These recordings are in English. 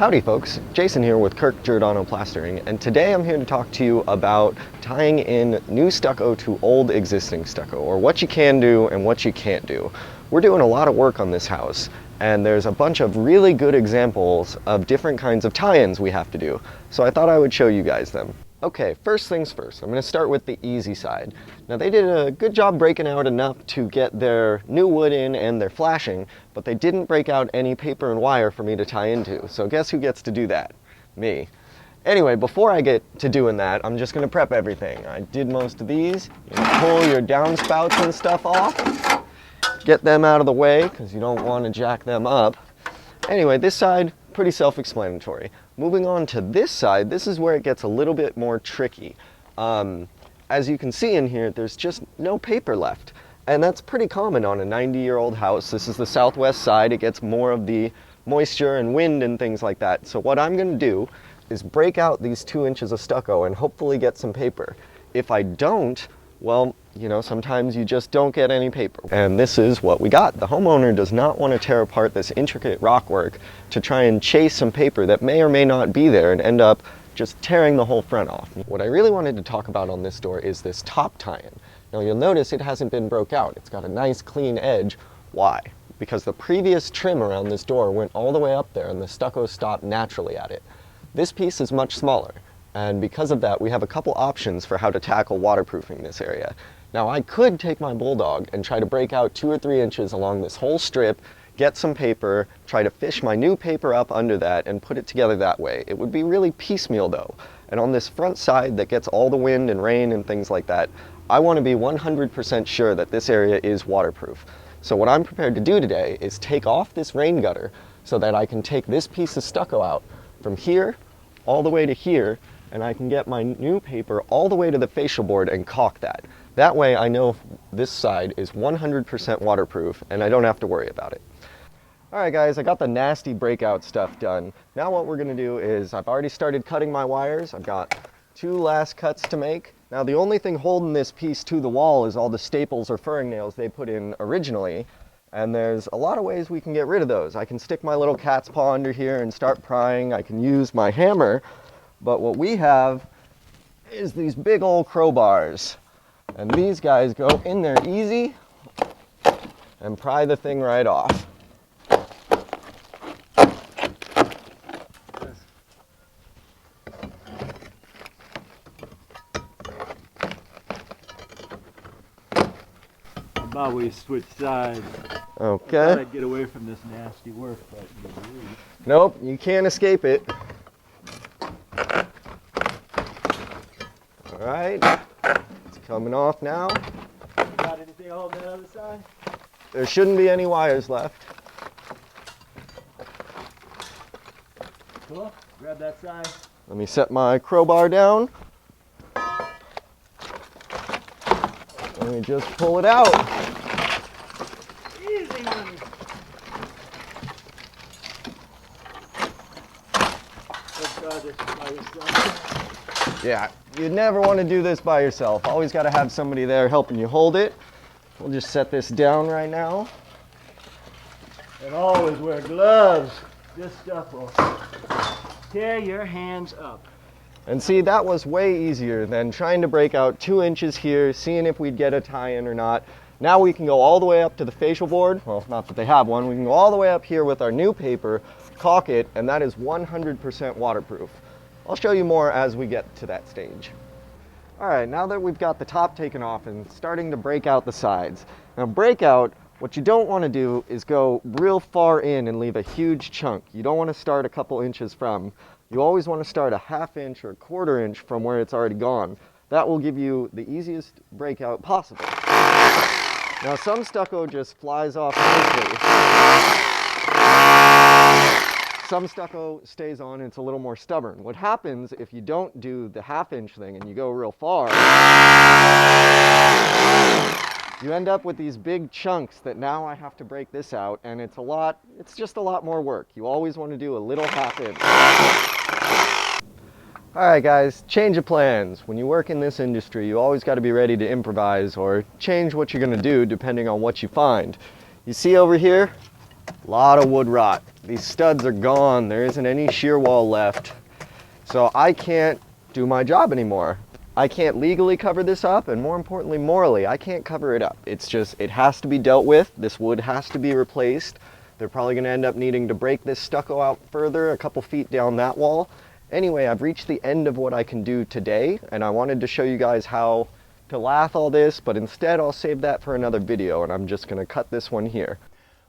Howdy folks, Jason here with Kirk Giordano Plastering, and today I'm here to talk to you about tying in new stucco to old existing stucco, or what you can do and what you can't do. We're doing a lot of work on this house, and there's a bunch of really good examples of different kinds of tie-ins we have to do, so I thought I would show you guys them. Okay, first things first, I'm going to start with the easy side. Now they did a good job breaking out enough to get their new wood in and their flashing, but they didn't break out any paper and wire for me to tie into. So guess who gets to do that? Me. Anyway, before I get to doing that, I'm just going to prep everything. I did most of these. You pull your downspouts and stuff off. Get them out of the way because you don't want to jack them up. Anyway, this side, pretty self-explanatory. Moving on to this side, this is where it gets a little bit more tricky. As you can see in here, there's just no paper left. And that's pretty common on a 90-year-old house. This is the southwest side. It gets more of the moisture and wind and things like that. So what I'm going to do is break out these 2 inches of stucco and hopefully get some paper. If I don't, well, you know, sometimes you just don't get any paper. And this is what we got. The homeowner does not want to tear apart this intricate rock work to try and chase some paper that may or may not be there and end up just tearing the whole front off. What I really wanted to talk about on this door is this top tie-in. Now you'll notice it hasn't been broke out. It's got a nice clean edge. Why? Because the previous trim around this door went all the way up there and the stucco stopped naturally at it. This piece is much smaller, and because of that we have a couple options for how to tackle waterproofing this area. Now I could take my bulldog and try to break out 2 or 3 inches along this whole strip, get some paper, try to fish my new paper up under that and put it together that way. It would be really piecemeal though. And on this front side that gets all the wind and rain and things like that, I want to be 100% sure that this area is waterproof. So what I'm prepared to do today is take off this rain gutter so that I can take this piece of stucco out from here all the way to here, and I can get my new paper all the way to the facial board and caulk that. That way I know this side is 100% waterproof and I don't have to worry about it. Alright guys, I got the nasty breakout stuff done. Now what we're going to do is I've already started cutting my wires. I've got 2 last cuts to make. Now the only thing holding this piece to the wall is all the staples or furring nails they put in originally. And there's a lot of ways we can get rid of those. I can stick my little cat's paw under here and start prying. I can use my hammer. But what we have is these big old crowbars. And these guys go in there easy and pry the thing right off. About we switch sides. Okay. I thought I'd get away from this nasty work, but nope, you can't escape it. All right, it's coming off now. got anything on that other side? There shouldn't be any wires left. Cool. Grab that side. Let me set my crowbar down. Let me just pull it out. Easy money. Yeah, you never want to do this by yourself. Always got to have somebody there helping you hold it. We'll just set this down right now. And always wear gloves. This stuff will tear your hands up. And see, that was way easier than trying to break out 2 inches here, seeing if we'd get a tie-in or not. Now we can go all the way up to the facial board. Well, not that they have one. We can go all the way up here with our new paper, caulk it, and that is 100% waterproof. I'll show you more as we get to that stage. All right, now that we've got the top taken off and starting to break out the sides. Now breakout, what you don't want to do is go real far in and leave a huge chunk. You don't want to start a couple inches from. You always want to start a 1/2 inch or 1/4 inch from where it's already gone. That will give you the easiest breakout possible. Now some stucco just flies off nicely. Some stucco stays on and it's a little more stubborn. What happens if you don't do the 1/2 inch thing and you go real far, you end up with these big chunks that now I have to break this out, and it's just a lot more work. You always want to do a little 1/2 inch. Alright guys, change of plans. When you work in this industry, you always got to be ready to improvise or change what you're going to do depending on what you find. You see over here, A lot of wood rot. These studs are gone. There isn't any shear wall left. So I can't do my job anymore. I can't legally cover this up, and more importantly, morally, I can't cover it up. It's just, it has to be dealt with. This wood has to be replaced. They're probably gonna end up needing to break this stucco out further, a couple feet down that wall. Anyway, I've reached the end of what I can do today, and I wanted to show you guys how to lath all this, but instead I'll save that for another video, and I'm just gonna cut this one here.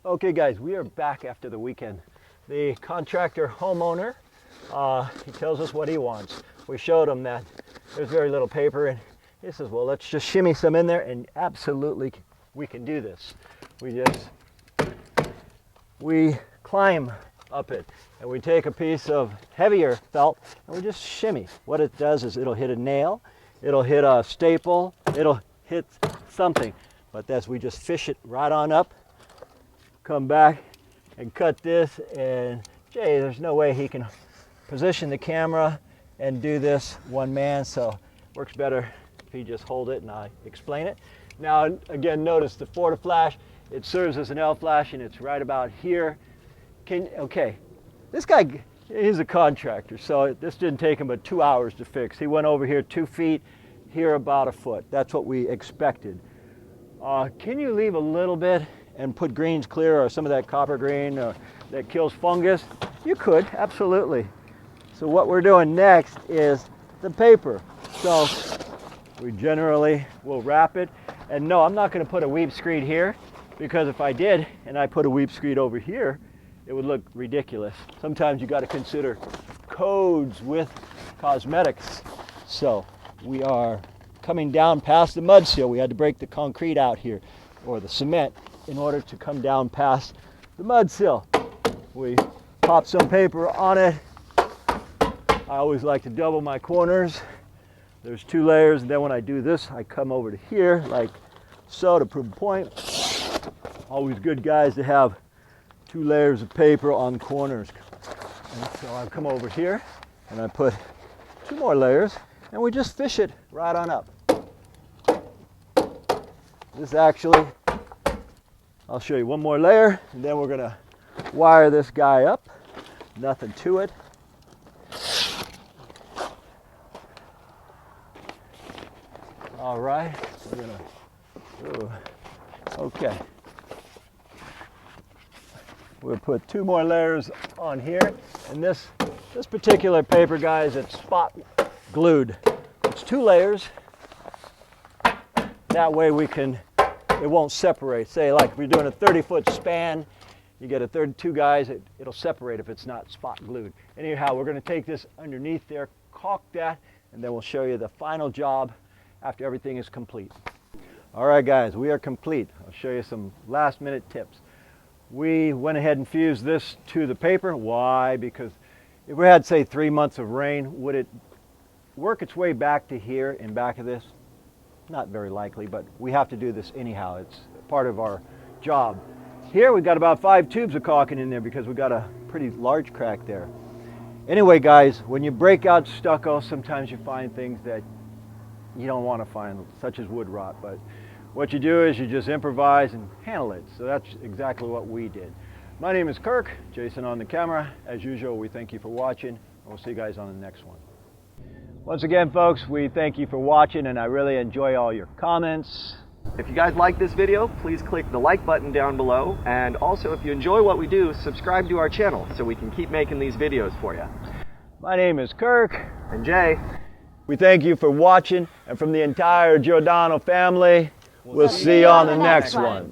Okay guys, we are back after the weekend. The contractor homeowner, he tells us what he wants. We showed him that there's very little paper, and he says, well, let's just shimmy some in there, and absolutely we can do this. We climb up it, and we take a piece of heavier felt and we just shimmy. What it does is it'll hit a nail, it'll hit a staple, it'll hit something, but as we just fish it right on up, come back and cut this, and Jay, there's no way he can position the camera and do this one man, so it works better if he just hold it and I explain it. Now again, notice the forward flash, it serves as an L flash, and it's right about here. Okay, this guy, he's a contractor, so this didn't take him but 2 hours to fix. He went over here 2 feet, here about a foot. That's what we expected. Can you leave a little bit and put greens clear, or some of that copper green that kills fungus? You could, absolutely. So what we're doing next is the paper. So we generally will wrap it. And no, I'm not going to put a weep screed here, because if I did and I put a weep screed over here, it would look ridiculous. Sometimes you got to consider codes with cosmetics. So we are coming down past the mud seal. We had to break the concrete out here, or the cement, in order to come down past the mud sill. We pop some paper on it. I always like to double my corners. There's 2 layers, and then when I do this, I come over to here like so to prove a point. Always good, guys, to have 2 layers of paper on corners. And so I come over here and I put 2 more layers, and we just fish it right on up. This actually, I'll show you 1 more layer, and then we're gonna wire this guy up. Nothing to it. All right, we're gonna, okay. We'll put 2 more layers on here, and this particular paper, guys, it's spot glued. It's 2 layers. That way it won't separate. Say like if you're doing a 30-foot span, you get a 32 guys, it'll separate if it's not spot glued. Anyhow, we're gonna take this underneath there, caulk that, and then we'll show you the final job after everything is complete. All right, guys, we are complete. I'll show you some last minute tips. We went ahead and fused this to the paper. Why? Because if we had, say, 3 months of rain, would it work its way back to here in back of this? Not very likely, but we have to do this anyhow. It's part of our job. Here we've got about 5 tubes of caulking in there because we've got a pretty large crack there. Anyway, guys, when you break out stucco, sometimes you find things that you don't want to find, such as wood rot, but what you do is you just improvise and handle it. So that's exactly what we did. My name is Kirk, Jason on the camera. As usual, we thank you for watching, and we'll see you guys on the next one. Once again, folks, we thank you for watching, and I really enjoy all your comments. If you guys like this video, please click the like button down below, and also if you enjoy what we do, subscribe to our channel so we can keep making these videos for you. My name is Kirk. And Jay. We thank you for watching, and from the entire Giordano family, we'll see you on the next one.